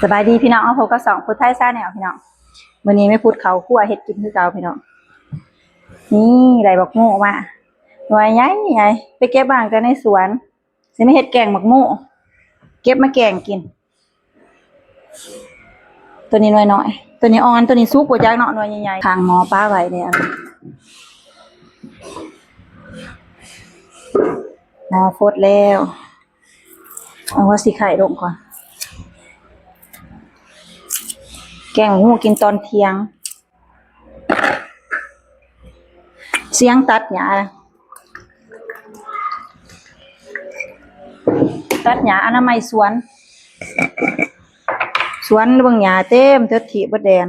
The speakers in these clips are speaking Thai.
สบายดีพี่น้องพบกับ2พุทธไทยซ่าแนวพี่น้องวันนี้ไม่พูดเขาคั่วเฮ็ดกินคือเก่าพี่น้องนี่ไรบักโม่มาหน่วยใหญ่ใหญ่ไปเก็บบ้างกันในสวนสิไม่เฮ็ดแกงบักโม่เก็บมาแกงกินตัวนี้หน่วยน้อยตัวนี้อ่อนตัวนี้สุกกว่าจักเนาะหน่วยใหญ่ๆทางหมอป้าไว้เนี่ยหมอฟดแล้วเอาว่าสิไข่ลงก่อนแกงหมูกินตอนเที่ยงเสียงตัดหญ้าอนามัยสวนเบิ่งหญ้าเต็มเทิดที่บ่แดน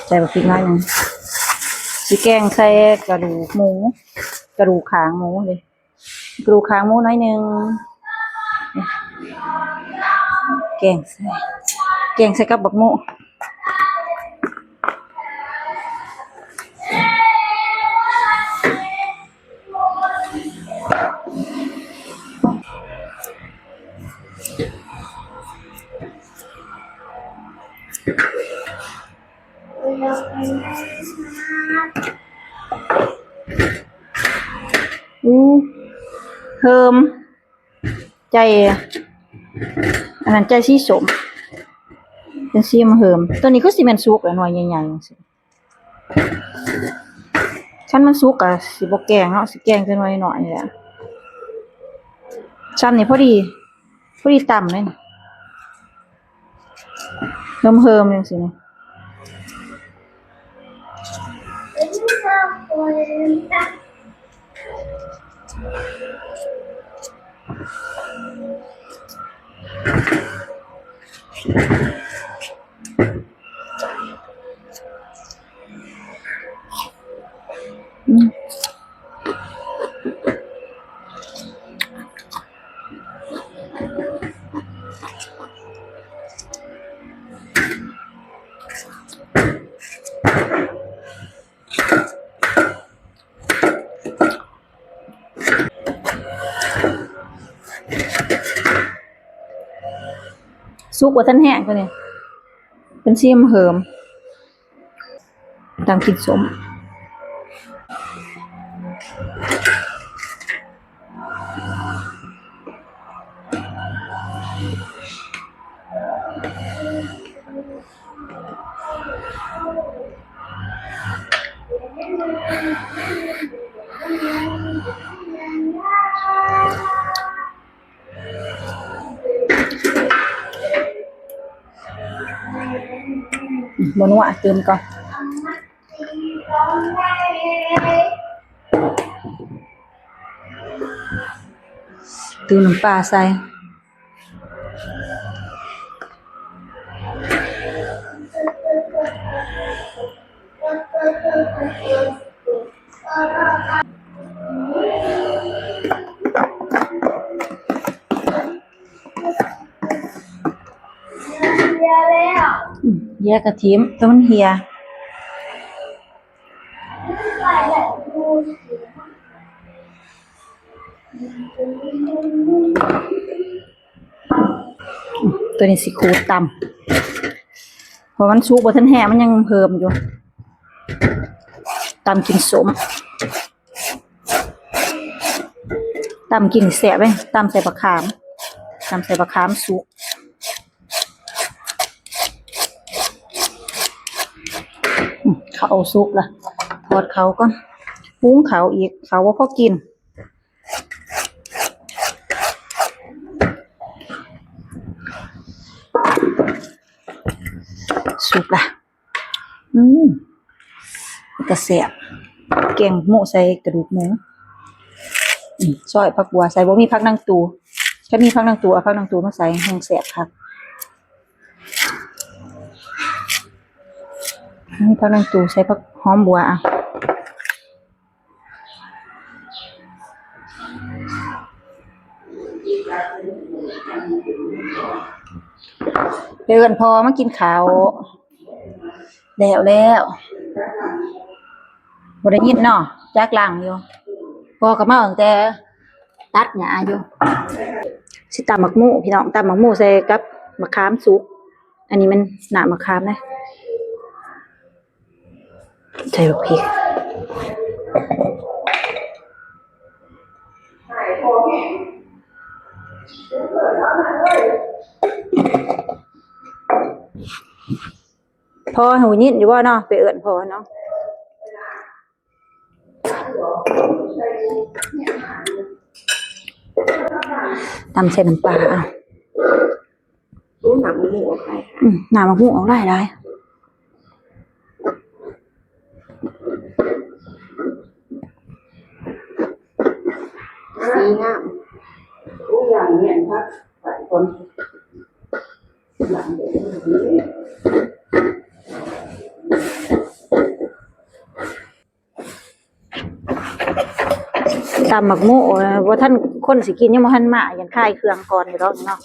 ใส่บักพริกน้อยนึงสิแกงใส่กระดูกหมูกระดูกขางหมูเลยกระดูกขางหมูน้อยนึงแกงใส่กับบักโม่เพิ่มใจอันนั้นใจสีสมเป็นสีมะเหิมตัวนี้คือสิแม่นสุกแล้วหน่อยใหญ่ๆจังซี่คันมันสุกก็สิบ่แกงเนาะสิแกงจักหน่อยหน่อยแหละชั้นนี่พอดีต่ำเลยนี่เหิมๆจังซี่นี่สุกกว่าทันแห้งตัวนี้เป็นสีมะเหิมตามกินสมบนว่าเติมก่อนตื่นน้ำปลาใส่แยกกระเทียมแต่มันเหี่ยตัวนี้สิขูดตำเพราะมันสุกบ่ทันแห้งมันยังเพิ่มอยู่ตำกินสมตำกินแซ่บเลยตำใส่บักขามสุกเขาเอาสุกละทอดเขาก่อนปรุงเขาอีกเขาว่าพอกินสุกละกระเสียบแกงหมูใส่กระดูกหมูซอยผักบัวใส่บ่มีผักนางตูแค่มีผักนางตูเอาผักนางตูมาใส่แห้งแซ่บครับมีผักนางตูใส่ผักหอมบัวอ่ะเดินพอมากินข้าว แล้วบ่ได้ยินเนาะจักหลังอยู่พอก็มาตั้งแต่ตัดหญ้าอยู่สิตำบักมู่พี่น้องตำบักมู่ใส่กับมะขามสุกอันนี้มันหน้ามะขามนะใส่บักพริกพอหูยินอยู่บ่เนาะไปเอิ้นพอเนาะตำใส่น้ำปลาอ่ะหนักหมูออกไป น้ำมะม่วงออกได้สีงามทุกอย่างเนี่ยครับใส่คนหลังเด็ก ตำหมักหมูว่าท่านคนสิกินยังบ่ทันมายันคายเครื่องก่อนอยู่ดอกเนาะ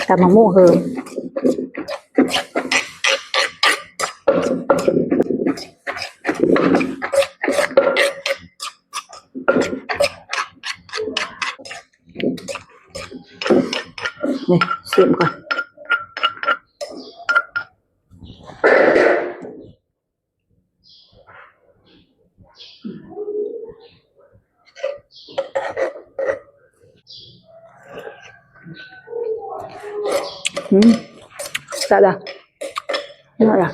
ตำหมักหมูเฮิมนี่ชิมก่อนได้ละได้ละ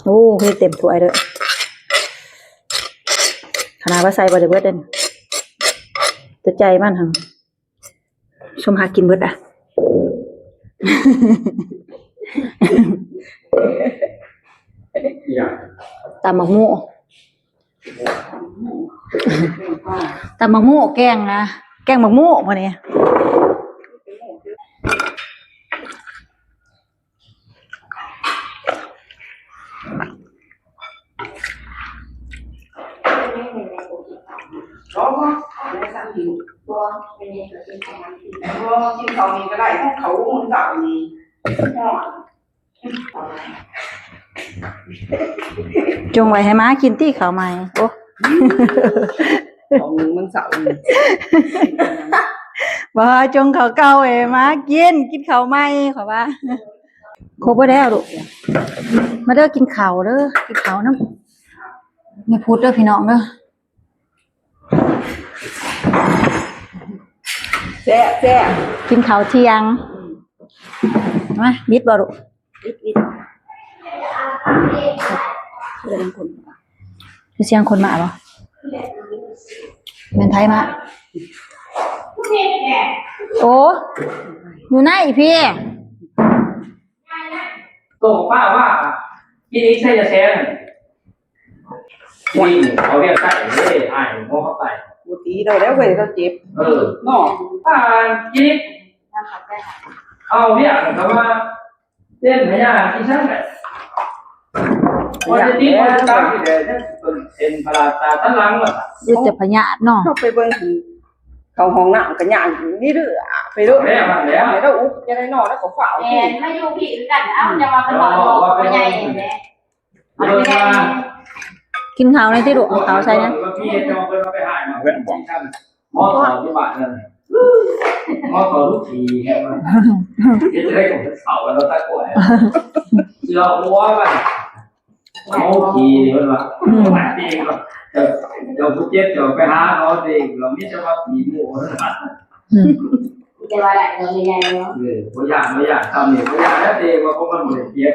โอ้เฮ้ยเต็มถ้วยเลยขนาดว่าใส่บอดี้เบิร์ดเด่นแต่ใจมันหังชมหากินเบิร์ดอ่ะ ตำบักหมูตำบักหมูแกงนะแกงบักหมูพอดีกินเขานี่ก็ได้ถ้าเขามันเก่านี่จงไว้ให้ม้ากินที่เขาใหม่โอ้ของมันเสาร์บ่จงเขาเก่าให้ม้ากินเขาใหม่ขอว่าครบบ่แล้วลูกมาเด้อกินข้าวเด้อกินข้าวนำมีพูดเด้อพี่น้องเด้อแซ่บกินข้าวเที่ยงมาบิดบ่ลูกคือเสียงคนมาบ่แม่นไทยมาโอ้อยู่ไหนพี่ก็ป้าว่าที่นี้ใช่จะแชร์วิ่งเขาเรียกใส่เลยถ่ายมองเข้าไปบุตรีเราแล้วเว้ยเราเจ็บเนาะที่นี้เอาเนี่ยแต่ว่าเต้นไม่ยากที่ช่างแบบพอจะตีพอจะตั้งที่เดียวเนี่ยเป็นปลาตาตั้งหลังหมดยึดแต่พญาเนาะเข้าไปเบิ่งเขาห้องน้ำกันย่างนี่เด้อไปเด้อแล้วแล้วอุ๊บจะได้นอนแล้วเขาฝ่าแอนไม่อยู่พี่คือกันเอาจะมาเป็นหมอเป็นใหญ่เลยกินข้าวในที่ดุเอาข้าวใส่นะพี่จะมาไปหายมาเพื่อนบอกท่านมอต่อที่บ้านนั่นมอต่อทุกทีแค่ว่าจะได้ของเสาแล้วตะกั่วเสือหัวมันเขาขี่มันวะหมาตีก็เดี๋ยวผู้เจ็บเดี๋ยวไปหาเขาเองเราไม่จะว่าผีหมูนะจะว่าอะไรเราใหญ่เนาะไม่อยากทำเนี่ยไม่อยากแล้วเด็กว่าพวกมันเหมือนเพี้ย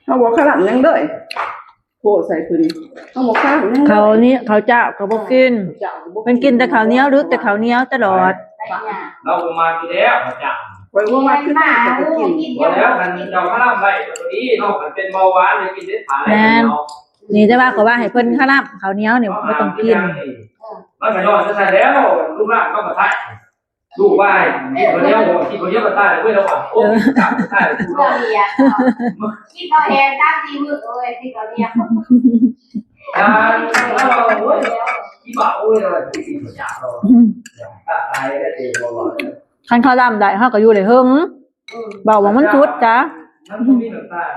เขาบอกขลังยังเลยโผล่ใส่พื้นเขาบอกขลังยังเขานี้เขาเจ้าเขาบอกกินเป็นกินแต่ข้าวเหนียวหรือแต่ข้าวเหนียวตลอดเรามาทีแล้วจ้ะไว้ว่าขึ้นมาจะกินแล้วมันเราข้าวไรตัวนี้นอกมันเป็นเบาหวานเลยกินได้ผ่านแล้วนี่จะว่าเขาว่าให้เพิ่นข้าวราบข้าวเหนียวเนี่ยไม่ต้องกิน มันก็ย้อนจะใส่แล้วลูกหลานก็มาใส่ลูกว่าที่คนเดียวที่คนเดียวมาใส่เว้ยแล้วว่าโอ้จับใส่ เกาหลีอ่ะคิดเราแทนตั้งที่มือเลยที่เกาหลี แล้วเราโอ้ยที่บ้าโอ้ยเราที่สิ่งประหยัดเราตายได้เองเรา คันเขาลำได้เฮาก็อยู่ได้เฮิงบอกว่ามันสุดจ้ะ มันมีน้ำตาล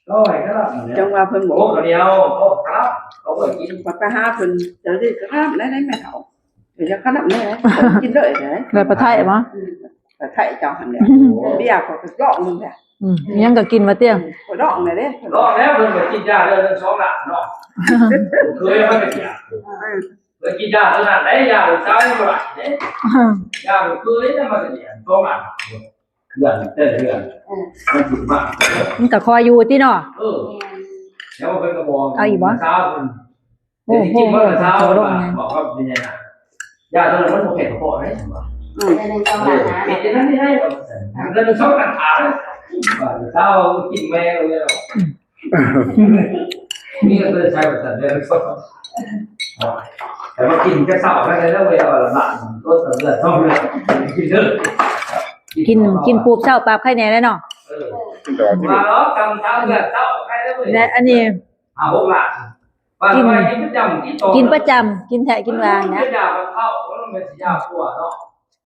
ก็ไอ้ก็ จังว่าเพิ่นบอก โอ้คนเดียวโอ้ครับเขาก็กิน ว่าไปหาเพิ่นเดี๋ยวนี้ก็ทำได้แม่เฒ่าเดี๋ยวจะขนมเนี่ยกินเลยเด้ แบบประไทยบ่ แต่ไทยเจ้าหันเนี่ยเบี้ยก็ดอกนึงแหละ ยังก็กินมาเตี้ย ก็ดอกเลยเด้ รอบแล้วเพิ่งไปกินยาเรื่องสองหลังเนาะเคยมันเป็นยาเคยกินยาขนาดไหนยาหรือใช้เมื่อไหร่เนี่ยยาหรือเคยเนี่ยมันเป็นยาสองหลังเดือนเดือนมันถูกมาก มันก็คอยอยู่ติเนาะ แล้วมันเป็นกระบอก เอาอีกบ่ เช้าคุณโอ้โหเช้าบอกว่าเป็นยังไงยาตัวนั้นมันโอเคกระบอกไหม ในกองหลังนะ มีนั่นที่ให้เรื่องสองกันขาเช้ากินแมวเลยนี่ก็เลยใช้แบบนั้นเลยแต่ว่ากินก็เศร้าแค่ไหนแล้วเวลาละบาทรถเสือต้องเลยกินเด้อ กินปูบเช้าปราบไข่แหน่แล้วเนาะ มาแล้วทำเช้าเดือดเช้าใครแล้วเว้ย และอันนี้ หกหลักกินประจำ กินประจำกินแทะกินวางนะ ยามันเข้าเพราะมันเป็นยาปวดเนาะ